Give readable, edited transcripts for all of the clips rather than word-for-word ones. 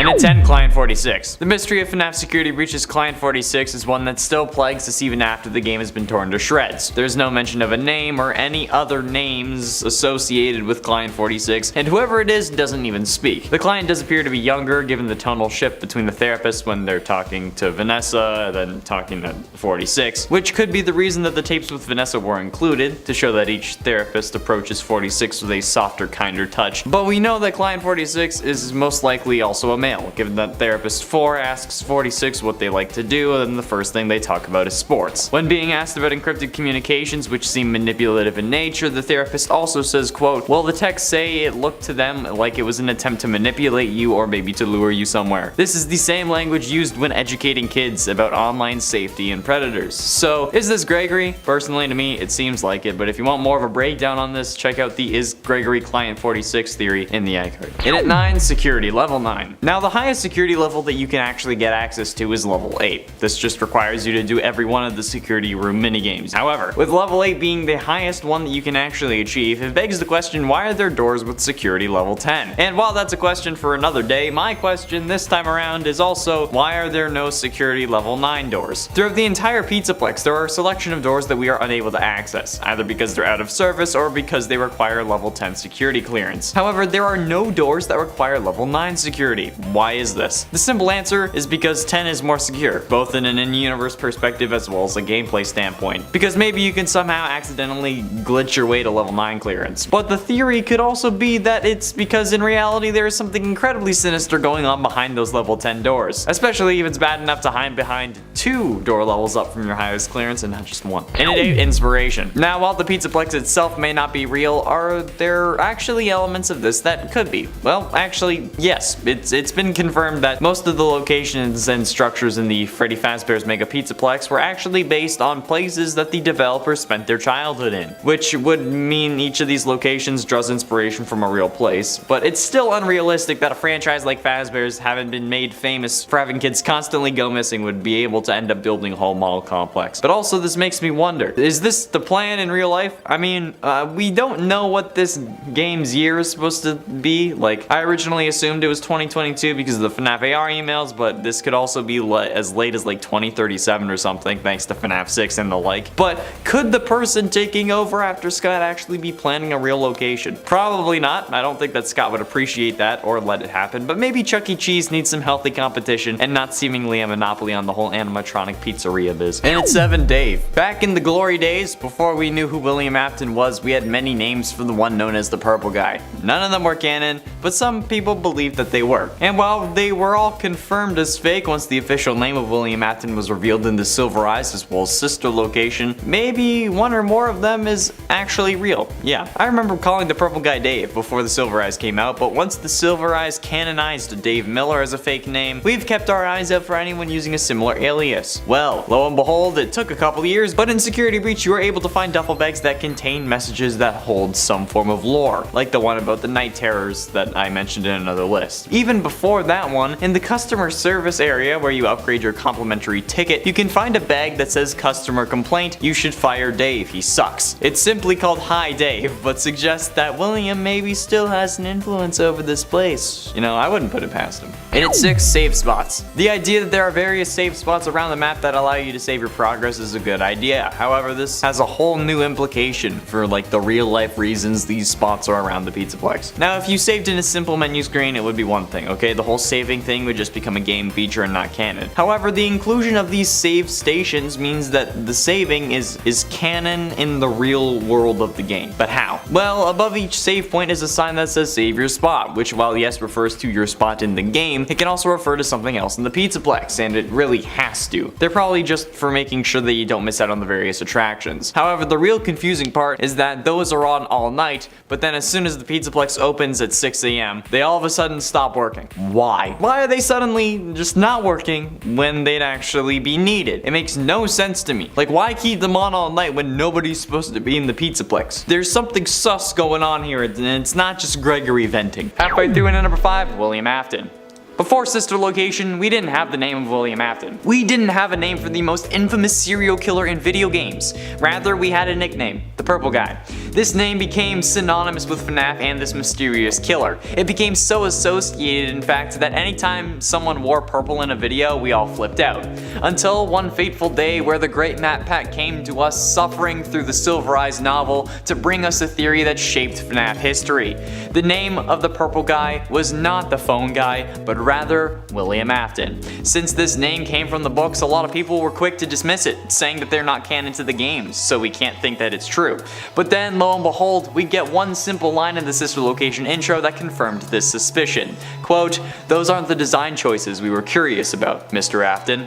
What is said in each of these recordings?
And at 10, Client 46. The mystery of FNAF security breaches Client 46 is one that still plagues us even after the game has been torn to shreds. There's no mention of a name or any other names associated with Client 46, and whoever it is doesn't even speak. The client does appear to be younger given the tonal shift between the therapists when they're talking to Vanessa and then talking to 46, which could be the reason that the tapes with Vanessa were included, to show that each therapist approaches 46 with a softer, kinder touch. But we know that Client 46 is most likely also a male, given that therapist 4 asks 46 what they like to do, and the first thing they talk about is sports. When being asked about encrypted communications which seem manipulative in nature, the therapist also says, quote, "Well, the texts say it looked to them like it was an attempt to manipulate you or maybe to lure you somewhere." This is the same language used when educating kids about online safety and predators. So, is this Gregory? Personally, to me, it seems like it, but if you want more of a breakdown on this, check out the Is Gregory Client 46 theory in the iCard. And at 9, security, level 9. Now, the highest security level that you can actually get access to is level 8. This just requires you to do every one of the security room minigames. However, with level 8 being the highest one that you can actually achieve, it begs the question, why are there doors with security level 10? And while that's a question for another day, my question this time around is also, why are there no security level 9 doors? Throughout the entire Pizzaplex, there are a selection of doors that we are unable to access, either because they're out of service or because they require level 10 security clearance. However, there are no doors that require level 9 security. Why is this? The simple answer is because 10 is more secure, both in an in-universe perspective as well as a gameplay standpoint. Because maybe you can somehow accidentally glitch your way to level 9 clearance. But the theory could also be that it's because in reality there is something incredibly sinister going on behind those level 10 doors. Especially if it's bad enough to hide behind 2 door levels up from your highest clearance and not just 1. And at 8, inspiration. Now, while the Pizzaplex itself may not be real, are there actually elements of this that could be? Well, actually, yes. It's been confirmed that most of the locations and structures in the Freddy Fazbear's Mega Pizzaplex were actually based on places that the developers spent their childhood in, which would mean each of these locations draws inspiration from a real place. But it's still unrealistic that a franchise like Fazbear's, having been made famous for having kids constantly go missing, would be able to end up building a whole model complex. But also, this makes me wonder, is this the plan in real life? I mean, we don't know what this game's year is supposed to be. Like, I originally assumed it was 2022 because of the FNAF AR emails, but this could also be as late as like 2037 or something, thanks to FNAF 6 and the like. But could the person taking over after Scott actually be planning a real location? Probably not. I don't think that Scott would appreciate that or let it happen, but maybe Chuck E. Cheese needs some healthy competition and not seemingly a monopoly on the whole animatronic pizzeria biz. And at 7, Dave. Back in the glory days, before we knew who William Afton was, we had many names for the one known as the Purple Guy. None of them were canon, but some people believed that they were. And while they were all confirmed as fake once the official name of William Afton was revealed in the Silver Eyes as well as sister location, maybe one or more of them is actually real. Yeah, I remember calling the Purple Guy Dave before the Silver Eyes came out, but once the Silver Eyes canonized Dave Miller as a fake name, we've kept our eyes out for anyone using a similar alias. Well, lo and behold, it took a couple years, but in Security Breach you were able to find duffel bags that contain messages that hold some form of lore, like the one about the night terrors that I mentioned in another list. Even before that one, in the customer service area where you upgrade your complimentary ticket, you can find a bag that says customer complaint, you should fire Dave, he sucks. It's simply called Hi Dave, but suggests that William maybe still has an influence over this place. You know, I wouldn't put it past him. And at 6, save spots. The idea that there are various save spots around the map that allow you to save your progress is a good idea. However, this has a whole new implication for like the real life reasons these spots are around the Pizzaplex. Now, if you saved in a simple menu screen, it would be one thing, okay? The whole saving thing would just become a game feature and not canon. However, the inclusion of these save stations means that the saving is canon in the real world of the game. But how? Well, above each save point is a sign that says save your spot, which while yes refers to your spot in the game, it can also refer to something else in the Pizzaplex, and it really has to. They're probably just for making sure that you don't miss out on the various attractions. However, the real confusing part is that those are on all night, but then as soon as the Pizzaplex opens at 6 AM, they all of a sudden stop working. Why? Why are they suddenly just not working when they'd actually be needed? It makes no sense to me. Like, why keep them on all night when nobody's supposed to be in the Pizzaplex? There's something sus going on here, and it's not just Gregory venting. Halfway through in at number 5, William Afton. Before Sister Location, we didn't have the name of William Afton. We didn't have a name for the most infamous serial killer in video games. Rather, we had a nickname, the Purple Guy. This name became synonymous with FNAF and this mysterious killer. It became so associated, in fact, that anytime someone wore purple in a video, we all flipped out. Until one fateful day where the great MatPat came to us suffering through the Silver Eyes novel to bring us a theory that shaped FNAF history. The name of the Purple Guy was not the phone guy, but rather William Afton. Since this name came from the books, a lot of people were quick to dismiss it, saying that they're not canon to the games, so we can't think that it's true. But then, lo and behold, we get one simple line in the Sister Location intro that confirmed this suspicion. Quote, "Those aren't the design choices we were curious about, Mr. Afton."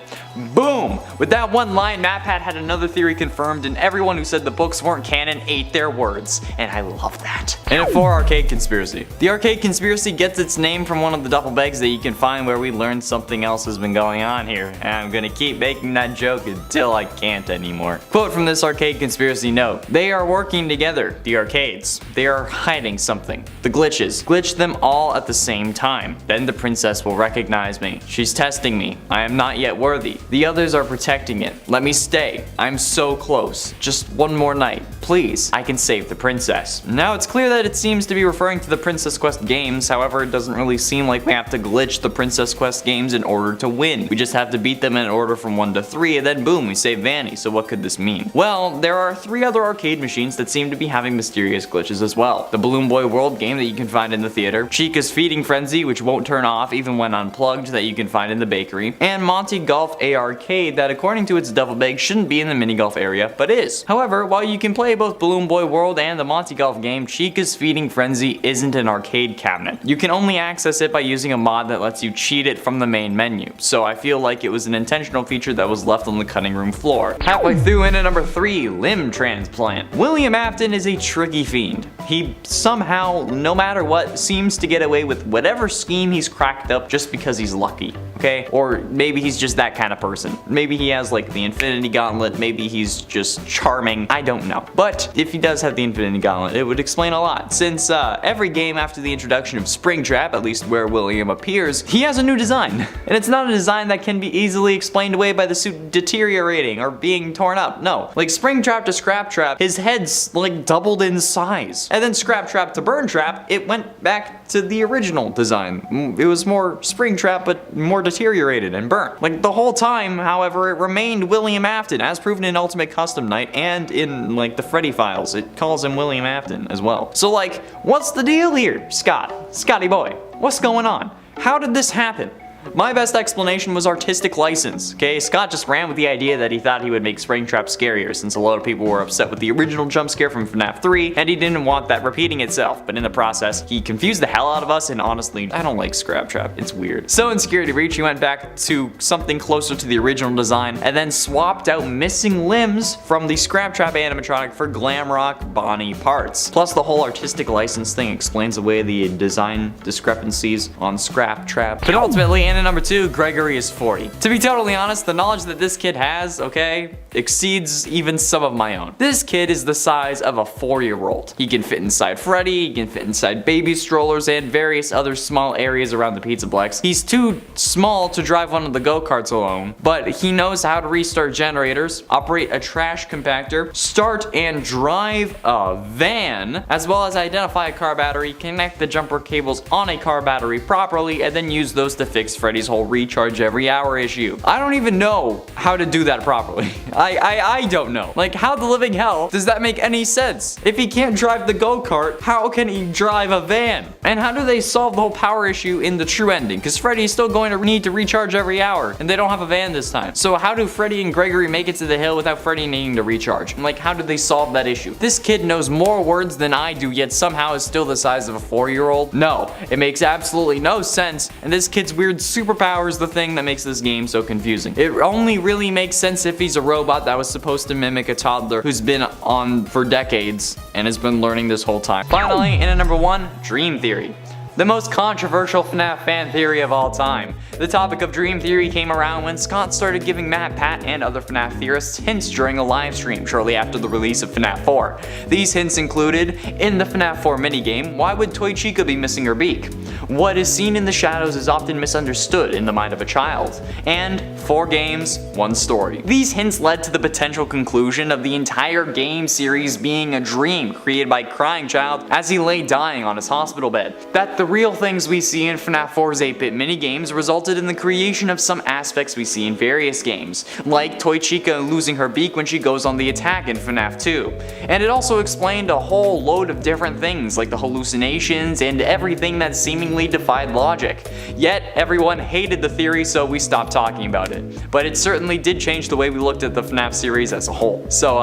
Boom! With that one line, MatPat had another theory confirmed, and everyone who said the books weren't canon ate their words, and I love that. And a 4 arcade conspiracy. The arcade conspiracy gets its name from one of the duffel bags that you can find where we learned something else has been going on here, and I'm gonna keep making that joke until I can't anymore. Quote from this arcade conspiracy note: "They are working together, the arcades. They are hiding something. The glitches. Glitch them all at the same time. Then the princess will recognize me. She's testing me. I am not yet worthy. The others are protecting it. Let me stay. I'm so close. Just one more night. Please. I can save the princess." Now it's clear that it seems to be referring to the Princess Quest games, however it doesn't really seem like we have to glitch the Princess Quest games in order to win. We just have to beat them in order from 1 to 3 and then boom, we save Vanny. So what could this mean? Well, there are 3 other arcade machines that seem to be having mysterious glitches as well. The Balloon Boy World game that you can find in the theater, Chica's Feeding Frenzy, which won't turn off even when unplugged, that you can find in the bakery, and Monty Golf A-Arcade that according to its duffel bag shouldn't be in the mini golf area, but is. However, while you can play both Balloon Boy World and the Monty Golf game, Chica's Feeding Frenzy isn't an arcade cabinet. You can only access it by using a mod that lets you cheat it from the main menu, so I feel like it was an intentional feature that was left on the cutting room floor. Halfway through, in at number 3, limb transplant. William Afton is a tricky fiend. He somehow, no matter what, seems to get away with whatever scheme he's cracked up just because he's lucky, okay? Or maybe he's just that kind of person. Maybe he has like the Infinity Gauntlet, maybe he's just charming, I don't know. But if he does have the Infinity Gauntlet, it would explain a lot, since every game after the introduction of Springtrap, at least where William appears, he has a new design. And it's not a design that can be easily explained away by the suit deteriorating or being torn up, no. Like Springtrap to Scraptrap, his head's like doubled in size. And then Scraptrap to Burntrap, it went back to the original design. It was more Springtrap but more deteriorated and burnt. Like the whole time, however, it remained William Afton, as proven in Ultimate Custom Night and in like the Freddy files. It calls him William Afton as well. So like, what's the deal here, Scotty boy? What's going on? How did this happen? My best explanation was artistic license, okay? Scott just ran with the idea that he thought he would make Springtrap scarier since a lot of people were upset with the original jump scare from FNAF 3 and he didn't want that repeating itself, but in the process, he confused the hell out of us and honestly, I don't like Scraptrap, it's weird. So in Security Breach, he went back to something closer to the original design and then swapped out missing limbs from the Scraptrap animatronic for Glamrock Bonnie parts. Plus the whole artistic license thing explains away the design discrepancies on Scraptrap. But ultimately, and at number 2, Gregory is 40. To be totally honest, the knowledge that this kid has, okay, exceeds even some of my own. This kid is the size of a 4-year-old. He can fit inside Freddy, he can fit inside baby strollers, and various other small areas around the Pizzaplex. He's too small to drive one of the go-karts alone, but he knows how to restart generators, operate a trash compactor, start and drive a van, as well as identify a car battery, connect the jumper cables on a car battery properly, and then use those to fix Freddy's whole recharge every hour issue. I don't even know how to do that properly. I don't know. Like, how the living hell does that make any sense? If he can't drive the go-kart, how can he drive a van? And how do they solve the whole power issue in the true ending? Because Freddy's still going to need to recharge every hour, and they don't have a van this time. So how do Freddy and Gregory make it to the hill without Freddy needing to recharge? Like, how do they solve that issue? This kid knows more words than I do, yet somehow is still the size of a 4-year-old? No, it makes absolutely no sense, and this kid's weird superpower is the thing that makes this game so confusing. It only really makes sense if he's a robot that was supposed to mimic a toddler who's been on for decades and has been learning this whole time. Finally, in at number 1, Dream Theory. The most controversial FNAF fan theory of all time. The topic of dream theory came around when Scott started giving Matt, Pat, and other FNAF theorists hints during a live stream shortly after the release of FNAF 4. These hints included, in the FNAF 4 minigame, why would Toy Chica be missing her beak? What is seen in the shadows is often misunderstood in the mind of a child. And 4 games, 1 story. These hints led to the potential conclusion of the entire game series being a dream created by Crying Child as he lay dying on his hospital bed. That the real things we see in FNAF 4's 8-bit minigames resulted in the creation of some aspects we see in various games, like Toy Chica losing her beak when she goes on the attack in FNAF 2. And it also explained a whole load of different things like the hallucinations and everything that seemingly defied logic. Yet everyone hated the theory, so we stopped talking about it. But it certainly did change the way we looked at the FNAF series as a whole. So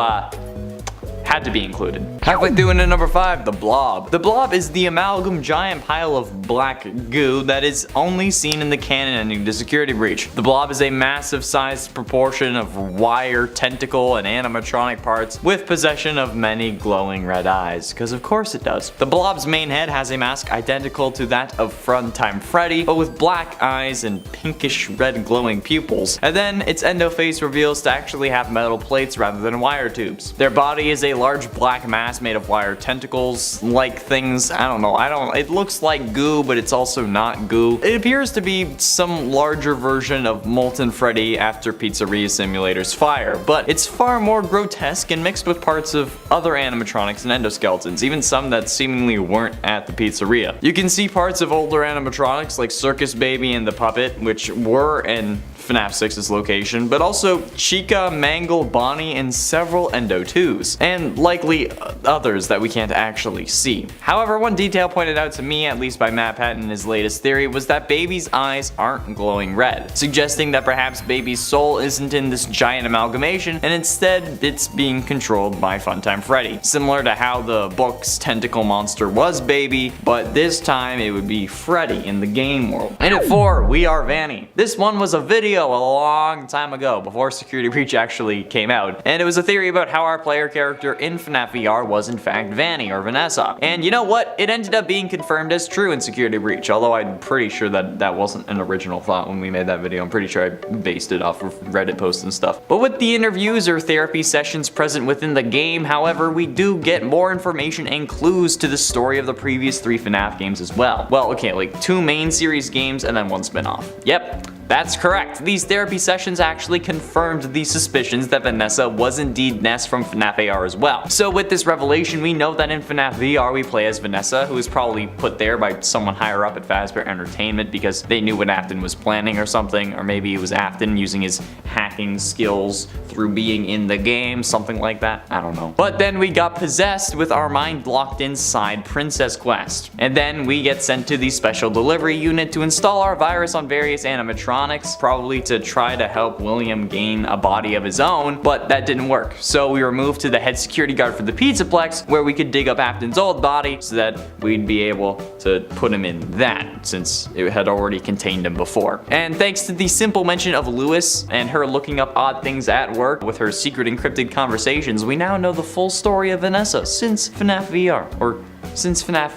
had to be included. Halfway through into number 5, the Blob. The Blob is the amalgam giant pile of black goo that is only seen in the canon ending to Security Breach. The Blob is a massive sized proportion of wire, tentacle, and animatronic parts with possession of many glowing red eyes, because of course it does. The Blob's main head has a mask identical to that of Funtime Freddy, but with black eyes and pinkish red glowing pupils. And then its endo face reveals to actually have metal plates rather than wire tubes. Their body is a large black mass made of wire tentacles like things. It looks like goo, but it's also not goo. It appears to be some larger version of Molten Freddy after Pizzeria Simulator's fire, but it's far more grotesque and mixed with parts of other animatronics and endoskeletons, even some that seemingly weren't at the pizzeria. You can see parts of older animatronics like Circus Baby and the Puppet, which were in FNAF 6's location, but also Chica, Mangle, Bonnie, and several Endo 2s, and likely others that we can't actually see. However, one detail pointed out to me, at least by Matt Patton in his latest theory, was that Baby's eyes aren't glowing red, suggesting that perhaps Baby's soul isn't in this giant amalgamation, and instead it's being controlled by Funtime Freddy. Similar to how the book's tentacle monster was Baby, but this time it would be Freddy in the game world. And at 4, we are Vanny. This one was a video a long time ago, before Security Breach actually came out, and it was a theory about how our player character in FNAF VR was in fact Vanny or Vanessa. And you know what? It ended up being confirmed as true in Security Breach, although I'm pretty sure that that wasn't an original thought when we made that video. I'm pretty sure I based it off of Reddit posts and stuff. But with the interviews or therapy sessions present within the game, however, we do get more information and clues to the story of the previous 3 FNAF games as well. Well, okay, like 2 main series games and then 1 spin-off. Yep. That's correct. These therapy sessions actually confirmed the suspicions that Vanessa was indeed Ness from FNAF AR as well. So with this revelation, we know that in FNAF VR we play as Vanessa, who was probably put there by someone higher up at Fazbear Entertainment because they knew what AFTON was planning or something, or maybe it was AFTON using his hacking skills through being in the game, something like that. I don't know. But then we got possessed with our mind locked inside Princess Quest. And then we get sent to the special delivery unit to install our virus on various animatronics, probably to try to help William gain a body of his own, but that didn't work. So we were moved to the head security guard for the Pizzaplex, where we could dig up AFTON's old body so that we'd be able to put him in that, since it had already contained him before. And thanks to the simple mention of Lewis and her looking up odd things at work with her secret encrypted conversations, we now know the full story of Vanessa since FNAF VR, or since FNAF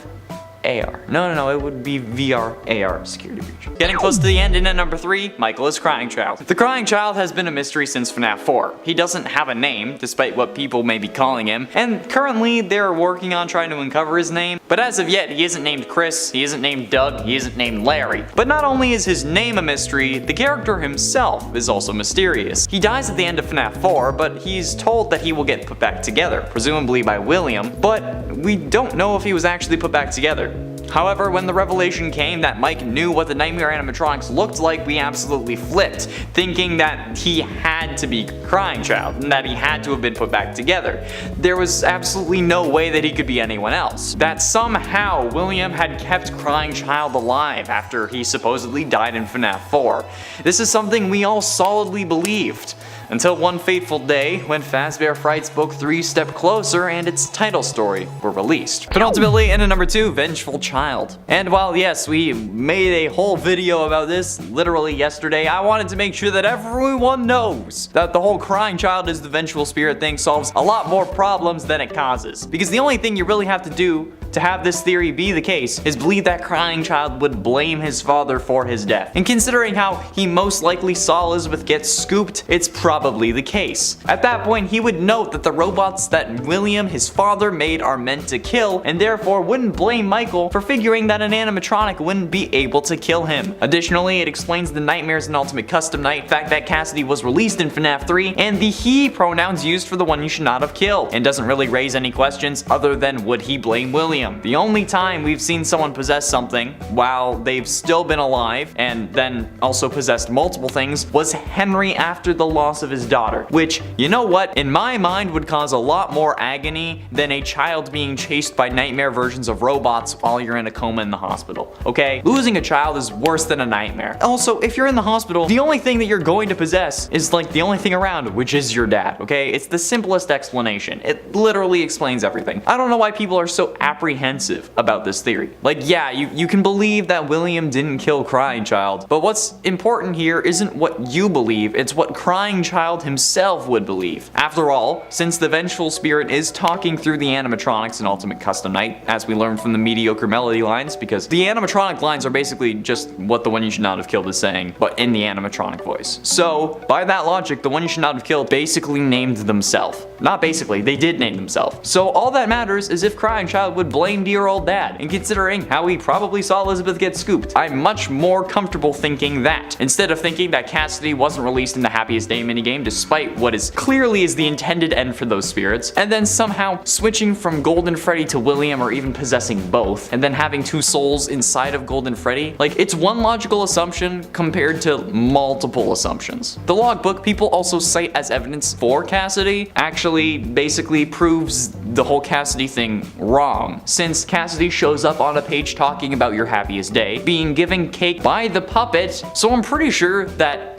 AR. No, it would be VR AR Security Breach. Getting close to the end, and at number 3, Michael is Crying Child. The Crying Child has been a mystery since FNAF 4. He doesn't have a name, despite what people may be calling him, and currently they're working on trying to uncover his name, but as of yet, he isn't named Chris, he isn't named Doug, he isn't named Larry. But not only is his name a mystery, the character himself is also mysterious. He dies at the end of FNAF 4, but he's told that he will get put back together, presumably by William, but we don't know if he was actually put back together. However, when the revelation came that Mike knew what the Nightmare animatronics looked like, we absolutely flipped, thinking that he had to be Crying Child, and that he had to have been put back together. There was absolutely no way that he could be anyone else. That somehow William had kept Crying Child alive after he supposedly died in FNAF 4. This is something we all solidly believed. Until one fateful day when Fazbear Frights Book 3 Step Closer and its title story were released. But ultimately, into number 2, Vengeful Child. And while yes, we made a whole video about this literally yesterday, I wanted to make sure that everyone knows that the whole Crying Child is the vengeful spirit thing solves a lot more problems than it causes. Because the only thing you really have to do to have this theory be the case is believe that crying child would blame his father for his death. And considering how he most likely saw Elizabeth get scooped, it's probably the case. At that point, he would note that the robots that William, his father, made are meant to kill, and therefore wouldn't blame Michael for figuring that an animatronic wouldn't be able to kill him. Additionally, it explains the nightmares in Ultimate Custom Night, fact that Cassidy was released in FNAF 3, and the he pronouns used for the one you should not have killed, and doesn't really raise any questions other than would he blame William. The only time we've seen someone possess something while they've still been alive, and then also possessed multiple things, was Henry after the loss of his daughter, which, you know what, in my mind would cause a lot more agony than a child being chased by nightmare versions of robots while you're in a coma in the hospital, okay? Losing a child is worse than a nightmare. Also, if you're in the hospital, the only thing that you're going to possess is like the only thing around, which is your dad, okay? It's the simplest explanation. It literally explains everything. I don't know why people are so apprehensive about this theory. Like, yeah, you can believe that William didn't kill Crying Child, but what's important here isn't what you believe, it's what Crying Child himself would believe. After all, since the vengeful spirit is talking through the animatronics in Ultimate Custom Night, as we learned from the mediocre melody lines, because the animatronic lines are basically just what the one you should not have killed is saying, but in the animatronic voice. So, by that logic, the one you should not have killed basically named themselves. Not basically, they did name themselves. So all that matters is if Crying Child would blame dear old dad, and considering how he probably saw Elizabeth get scooped, I'm much more comfortable thinking that, instead of thinking that Cassidy wasn't released in the Happiest Day minigame despite what is clearly is the intended end for those spirits, and then somehow switching from Golden Freddy to William or even possessing both, and then having two souls inside of Golden Freddy. Like, it's one logical assumption compared to multiple assumptions. The logbook people also cite as evidence for Cassidy actually basically proves the whole Cassidy thing wrong, since Cassidy shows up on a page talking about your happiest day, being given cake by the puppet, so I'm pretty sure that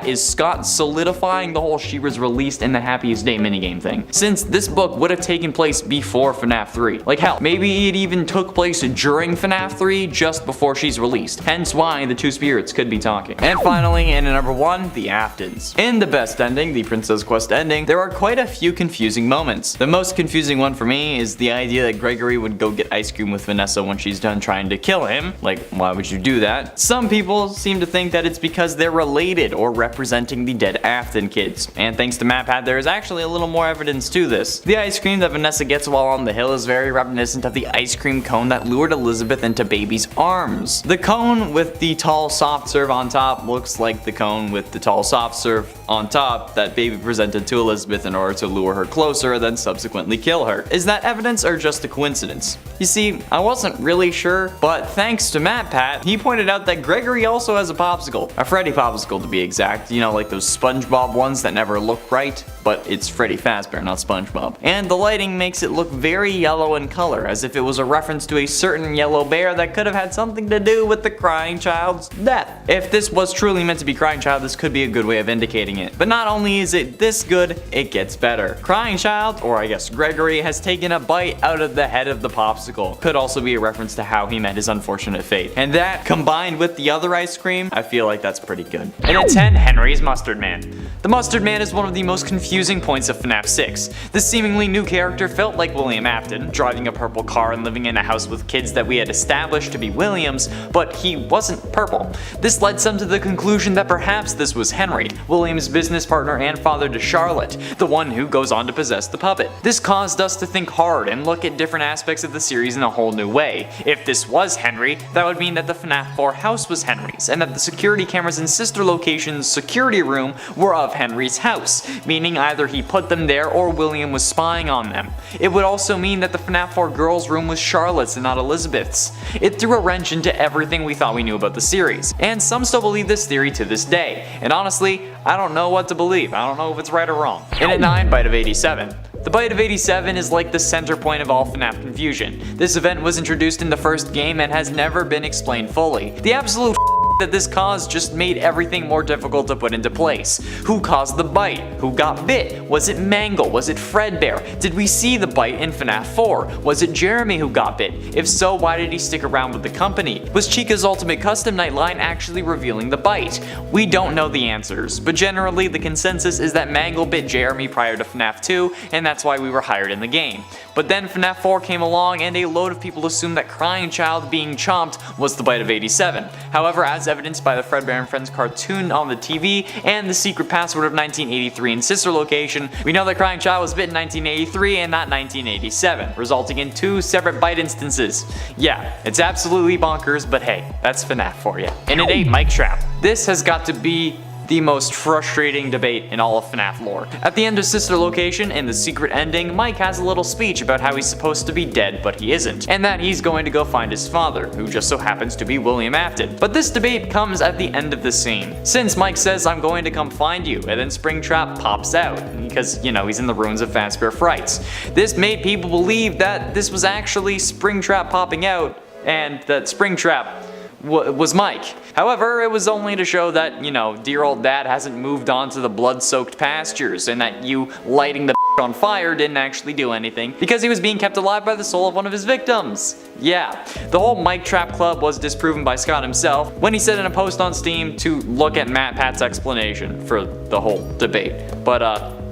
is Scott solidifying the whole she was released in the Happiest Day minigame thing, since this book would have taken place before FNAF 3. Like hell, maybe it even took place during FNAF 3 just before she's released, hence why the two spirits could be talking. And finally, in number 1, the AFTONs. In the best ending, the Princess Quest ending, there are quite a few confusing moments. The most confusing one for me is the idea that Gregory would go get ice cream with Vanessa when she's done trying to kill him. Like, why would you do that? Some people seem to think that it's because they're related or representing the dead AFTON kids. And thanks to MatPat, there is actually a little more evidence to this. The ice cream that Vanessa gets while on the hill is very reminiscent of the ice cream cone that lured Elizabeth into Baby's arms. The cone with the tall soft serve on top looks like the cone with the tall soft serve on top that Baby presented to Elizabeth in order to lure her closer and then subsequently kill her. Is that evidence or just a coincidence? You see, I wasn't really sure, but thanks to MatPat, he pointed out that Gregory also has a popsicle. A Freddy popsicle to be exact, you know, like those SpongeBob ones that never look right, but it's Freddy Fazbear, not SpongeBob. And the lighting makes it look very yellow in color, as if it was a reference to a certain yellow bear that could have had something to do with the Crying Child's death. If this was truly meant to be Crying Child, this could be a good way of indicating it. But not only is it this good, it gets better. Crying Child, or I guess Gregory, has taken a bite out of the head of the popsicle. Could also be a reference to how he met his unfortunate fate. And that, combined with the other ice cream, I feel like that's pretty good. And at 10, Henry's Mustard Man. The Mustard Man is one of the most confusing points of FNAF 6. This seemingly new character felt like William Afton, driving a purple car and living in a house with kids that we had established to be William's, but he wasn't purple. This led some to the conclusion that perhaps this was Henry, William's business partner and father to Charlotte, the one who goes on to possess the puppet. This caused us to think hard and look at different aspects of the series in a whole new way. If this was Henry, that would mean that the FNAF 4 house was Henry's, and that the security cameras in sister locations' security room were of Henry's house, meaning either he put them there or William was spying on them. It would also mean that the FNAF 4 girls' room was Charlotte's and not Elizabeth's. It threw a wrench into everything we thought we knew about the series, and some still believe this theory to this day, and honestly, I don't know what to believe. I don't know if it's right or wrong. And at 9, Bite of 87. The Bite of 87 is like the center point of all FNAF confusion. This event was introduced in the first game and has never been explained fully. The absolute that this caused just made everything more difficult to put into place. Who caused the bite? Who got bit? Was it Mangle? Was it Fredbear? Did we see the bite in FNAF 4? Was it Jeremy who got bit? If so, why did he stick around with the company? Was Chica's Ultimate Custom Night line actually revealing the bite? We don't know the answers, but generally the consensus is that Mangle bit Jeremy prior to FNAF 2, and that's why we were hired in the game. But then FNAF 4 came along and a load of people assumed that Crying Child being chomped was the bite of 87. However, as evidenced by the Fredbear and Friends cartoon on the TV and the secret password of 1983 in sister location, we know that Crying Child was bit in 1983 and not 1987, resulting in 2 separate bite instances. Yeah, it's absolutely bonkers, but hey, that's FNAF for you. And it ain't Mike Trap. This has got to be the most frustrating debate in all of FNAF lore. At the end of Sister Location, in the secret ending, Mike has a little speech about how he's supposed to be dead but he isn't, and that he's going to go find his father, who just so happens to be William Afton. But this debate comes at the end of the scene. Since Mike says, "I'm going to come find you," and then Springtrap pops out, because, you know, he's in the ruins of Fazbear Frights. This made people believe that this was actually Springtrap popping out, and that Springtrap was Mike. However, it was only to show that, you know, dear old dad hasn't moved on to the blood-soaked pastures, and that you lighting the on fire didn't actually do anything, because he was being kept alive by the soul of one of his victims. Yeah, the whole Mike Trap Club was disproven by Scott himself when he said in a post on Steam to look at MatPat's explanation for the whole debate. But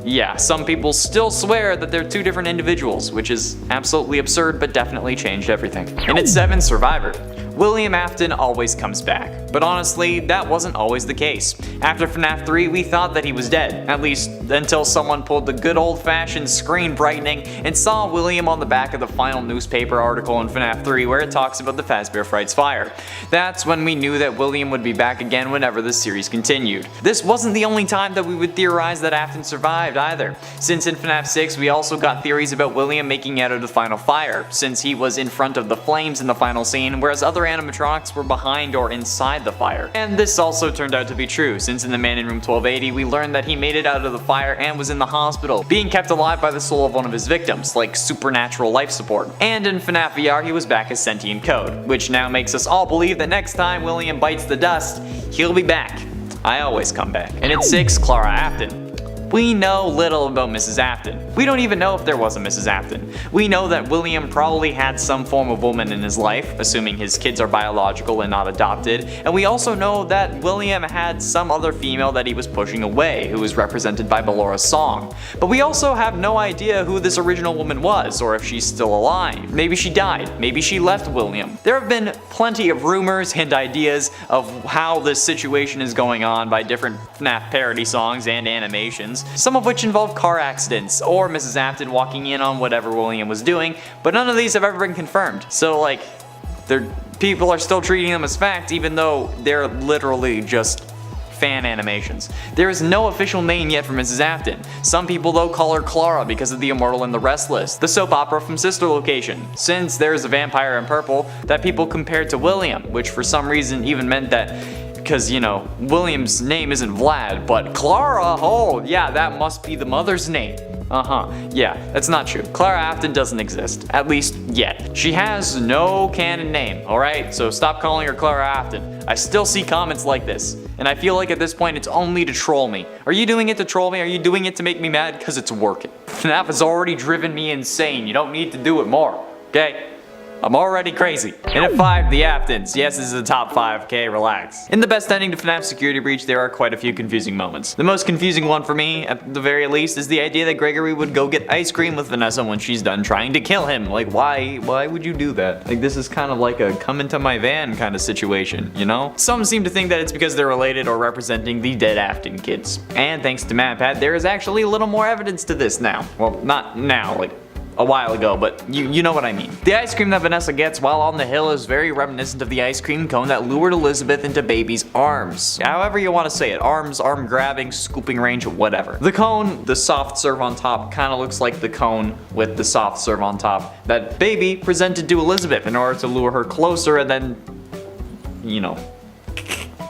yeah, some people still swear that they're 2 different individuals, which is absolutely absurd but definitely changed everything. And it's 7 Survivor. William Afton always comes back, but honestly, that wasn't always the case. After FNAF 3, we thought that he was dead, at least until someone pulled the good old-fashioned screen brightening and saw William on the back of the final newspaper article in FNAF 3 where it talks about the Fazbear Frights fire. That's when we knew that William would be back again whenever the series continued. This wasn't the only time that we would theorize that Afton survived either, since in FNAF 6 we also got theories about William making it out of the final fire, since he was in front of the flames in the final scene, whereas other animatronics were behind or inside the fire. And this also turned out to be true, since in the Man in Room 1280 we learned that he made it out of the fire and was in the hospital, being kept alive by the soul of one of his victims, like supernatural life support. And in FNAF VR he was back as sentient code, which now makes us all believe that next time William bites the dust, he'll be back. I always come back. And in 6, Clara Afton. We know little about Mrs. Afton. We don't even know if there was a Mrs. Afton. We know that William probably had some form of woman in his life, assuming his kids are biological and not adopted, and we also know that William had some other female that he was pushing away, who was represented by Bellora's song. But we also have no idea who this original woman was, or if she's still alive. Maybe she died, maybe she left William. There have been plenty of rumors and ideas of how this situation is going on by different FNAF parody songs and animations, some of which involve car accidents, or Mrs. Afton walking in on whatever William was doing, but none of these have ever been confirmed. So like, people are still treating them as fact even though they're literally just fan animations. There is no official name yet for Mrs. Afton. Some people though call her Clara because of The Immortal and the Restless, the soap opera from Sister Location, since there's a vampire in purple that people compared to William, which for some reason even meant that, because, you know, William's name isn't Vlad, but Clara, oh yeah, that must be the mother's name. Yeah, that's not true. Clara Afton doesn't exist, at least yet. She has no canon name, alright? So stop calling her Clara Afton. I still see comments like this, and I feel like at this point it's only to troll me. Are you doing it to troll me? Are you doing it to make me mad? Because it's working. FNAF has already driven me insane. You don't need to do it more, okay? I'm already crazy. And at 5, the Aftons. Yes, this is a top 5, okay, relax. In the best ending to FNAF Security Breach, there are quite a few confusing moments. The most confusing one for me, at the very least, is the idea that Gregory would go get ice cream with Vanessa when she's done trying to kill him. Like, why would you do that? Like, this is kind of like a come into my van kind of situation, you know? Some seem to think that it's because they're related or representing the dead Afton kids. And thanks to MatPat, there is actually a little more evidence to this now. Well, not now, like a while ago, but you know what I mean. The ice cream that Vanessa gets while on the hill is very reminiscent of the ice cream cone that lured Elizabeth into Baby's arms. However you want to say it, arms, arm grabbing, scooping range, whatever. The cone, the soft serve on top, kind of looks like the cone with the soft serve on top that Baby presented to Elizabeth in order to lure her closer and then, you know.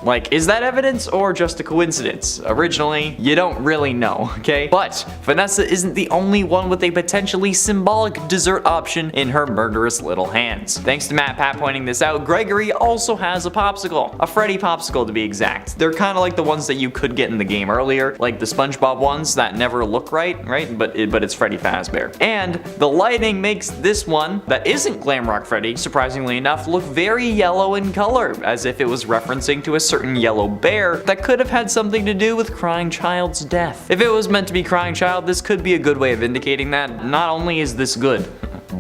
Like, is that evidence or just a coincidence? Originally, you don't really know, okay? But Vanessa isn't the only one with a potentially symbolic dessert option in her murderous little hands. Thanks to MatPat pointing this out, Gregory also has a popsicle. A Freddy popsicle to be exact. They're kind of like the ones that you could get in the game earlier, like the SpongeBob ones that never look right? But it's Freddy Fazbear. And the lighting makes this one, that isn't Glamrock Freddy, surprisingly enough, look very yellow in color, as if it was referencing to a certain certain yellow bear that could have had something to do with Crying Child's death. If it was meant to be Crying Child, this could be a good way of indicating that not only is this good,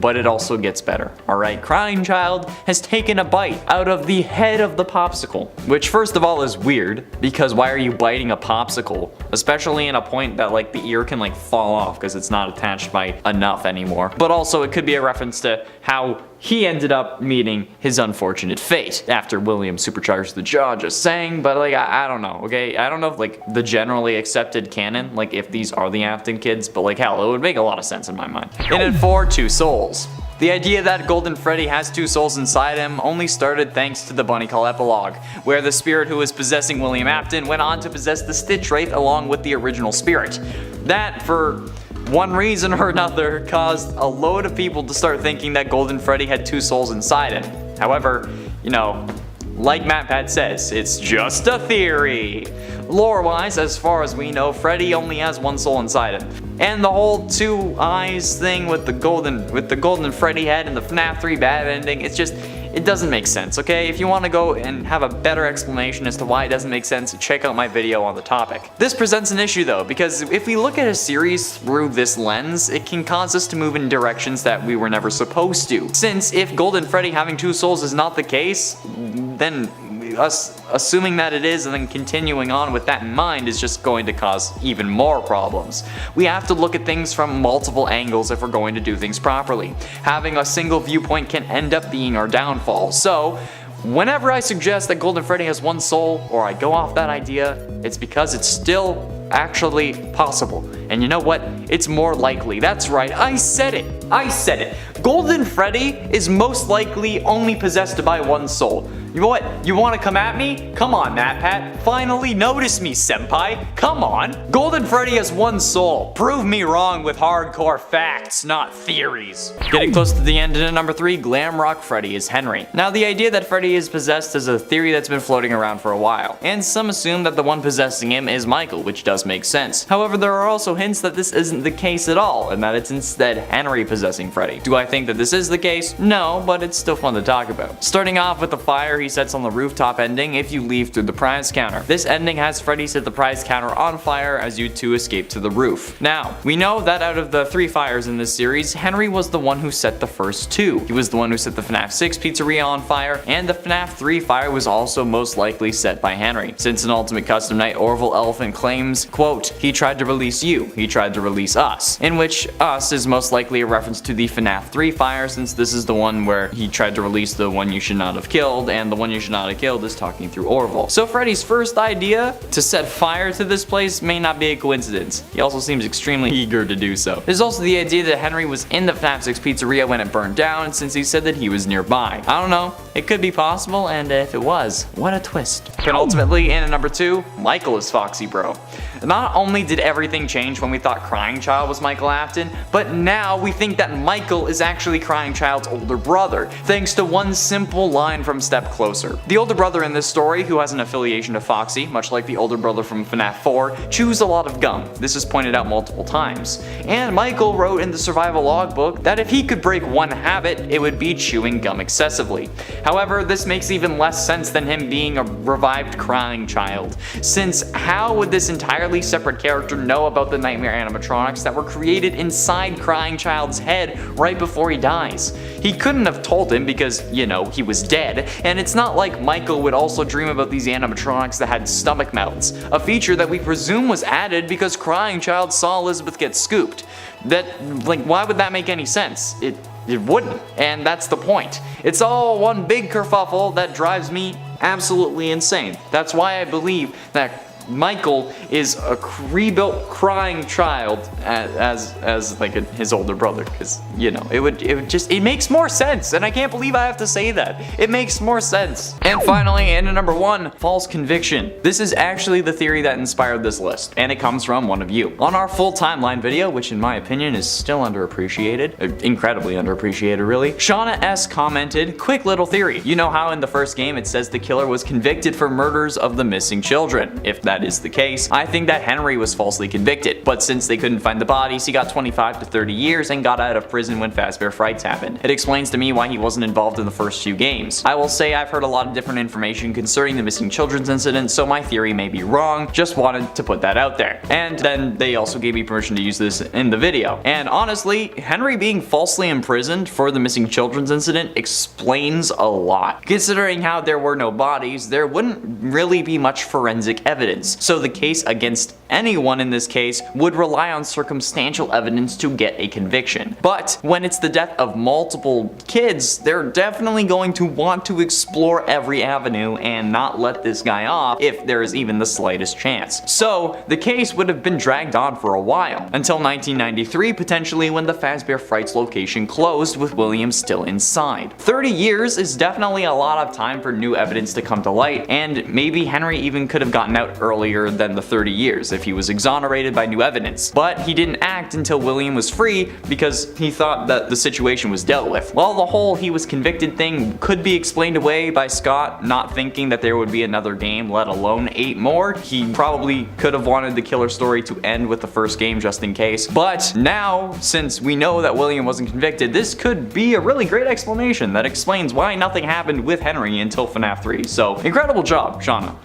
but it also gets better. Alright, Crying Child has taken a bite out of the head of the popsicle. Which first of all is weird, because why are you biting a popsicle? Especially in a point that like the ear can like fall off because it's not attached by enough anymore. But also it could be a reference to how he ended up meeting his unfortunate fate after William supercharged the jaw, just saying, but like I don't know, okay? I don't know if like the generally accepted canon, like if these are the AFTON kids, but like hell, it would make a lot of sense in my mind. And at 4, 2 souls. The idea that Golden Freddy has 2 souls inside him only started thanks to the Bunny Call epilogue, where the spirit who was possessing William Afton went on to possess the Stitch Wraith along with the original spirit. That, for one reason or another, caused a load of people to start thinking that Golden Freddy had 2 souls inside him. However, you know, like MatPat says, it's just a theory. Lore-wise, as far as we know, Freddy only has 1 soul inside him. And the whole 2 eyes thing with the golden Freddy head and the FNAF 3 bad ending, it doesn't make sense, okay? If you want to go and have a better explanation as to why it doesn't make sense, check out my video on the topic. This presents an issue though, because if we look at a series through this lens, it can cause us to move in directions that we were never supposed to. Since if Golden Freddy having 2 souls is not the case, then us assuming that it is and then continuing on with that in mind is just going to cause even more problems. We have to look at things from multiple angles if we're going to do things properly. Having a single viewpoint can end up being our downfall. So whenever I suggest that Golden Freddy has 1 soul, or I go off that idea, it's because it's still actually possible. And you know what? It's more likely. That's right, I said it. Golden Freddy is most likely only possessed by 1 soul. You know what? You want to come at me? Come on, MatPat. Finally notice me, senpai. Come on. Golden Freddy has 1 soul. Prove me wrong with hardcore facts, not theories. Getting close to the end, and at number 3, Glamrock Freddy is Henry. Now, the idea that Freddy is possessed is a theory that's been floating around for a while, and some assume that the one possessing him is Michael, which does make sense. However, there are also hints that this isn't the case at all, and that it's instead Henry possessing Freddy. Do I think that this is the case? No, but it's still fun to talk about. Starting off with the fire he sets on the rooftop ending if you leave through the prize counter. This ending has Freddy set the prize counter on fire as you 2 escape to the roof. Now, we know that out of the 3 fires in this series, Henry was the one who set the first 2. He was the one who set the FNAF 6 pizzeria on fire, and the FNAF 3 fire was also most likely set by Henry. Since in Ultimate Custom Night, Orville Elephant claims, quote, "He tried to release you, he tried to release us," in which us is most likely a reference to the FNAF 3 fire, since this is the one where he tried to release the one you should not have killed, and the one you should not have killed is talking through Orville. So Freddy's first idea to set fire to this place may not be a coincidence. He also seems extremely eager to do so. There's also the idea that Henry was in the FNAF 6 pizzeria when it burned down, since he said that he was nearby. I don't know, it could be possible, and if it was, what a twist. Penultimately, in at number 2, Michael is Foxy Bro. Not only did everything change when we thought Crying Child was Michael Afton, but now we think that Michael is actually Crying Child's older brother, thanks to one simple line from Step Closer. The older brother in this story, who has an affiliation to Foxy, much like the older brother from FNAF 4, chews a lot of gum. This is pointed out multiple times. And Michael wrote in the survival logbook that if he could break one habit, it would be chewing gum excessively. However, this makes even less sense than him being a revived Crying Child, since how would this entirely separate character know about the nightmare animatronics that were created inside Crying Child's head right before he dies? He couldn't have told him because, you know, he was dead, and it's not like Michael would also dream about these animatronics that had stomach mouths, a feature that we presume was added because Crying Child saw Elizabeth get scooped. Why would that make any sense? It wouldn't, and that's the point. It's all one big kerfuffle that drives me absolutely insane. That's why I believe that Michael is a rebuilt Crying Child as like his older brother, because you know it makes more sense, and I can't believe I have to say that. It makes more sense. And finally, in at number 1, false conviction. This is actually the theory that inspired this list, and it comes from one of you. On our full timeline video, which in my opinion is still underappreciated, incredibly underappreciated really, Shauna S commented, "Quick little theory. You know how in the first game it says the killer was convicted for murders of the missing children? If that that is the case, I think that Henry was falsely convicted. But since they couldn't find the bodies, he got 25 to 30 years and got out of prison when Fazbear Frights happened. It explains to me why he wasn't involved in the first few games. I will say I've heard a lot of different information concerning the missing children's incident, so my theory may be wrong, just wanted to put that out there. And then they also gave me permission to use this in the video. And honestly, Henry being falsely imprisoned for the missing children's incident explains a lot. Considering how there were no bodies, there wouldn't really be much forensic evidence, so the case against anyone in this case would rely on circumstantial evidence to get a conviction. But when it's the death of multiple kids, they're definitely going to want to explore every avenue and not let this guy off if there is even the slightest chance. So the case would have been dragged on for a while, until 1993 potentially, when the Fazbear Frights location closed with William still inside. 30 years is definitely a lot of time for new evidence to come to light, and maybe Henry even could have gotten out earlier than the 30 years if he was exonerated by new evidence. But he didn't act until William was free because he thought that the situation was dealt with. Well, the whole he was convicted thing could be explained away by Scott not thinking that there would be another game, let alone 8 more. He probably could have wanted the killer story to end with the first game just in case. But now, since we know that William wasn't convicted, this could be a really great explanation that explains why nothing happened with Henry until FNAF 3. So, incredible job, Shauna.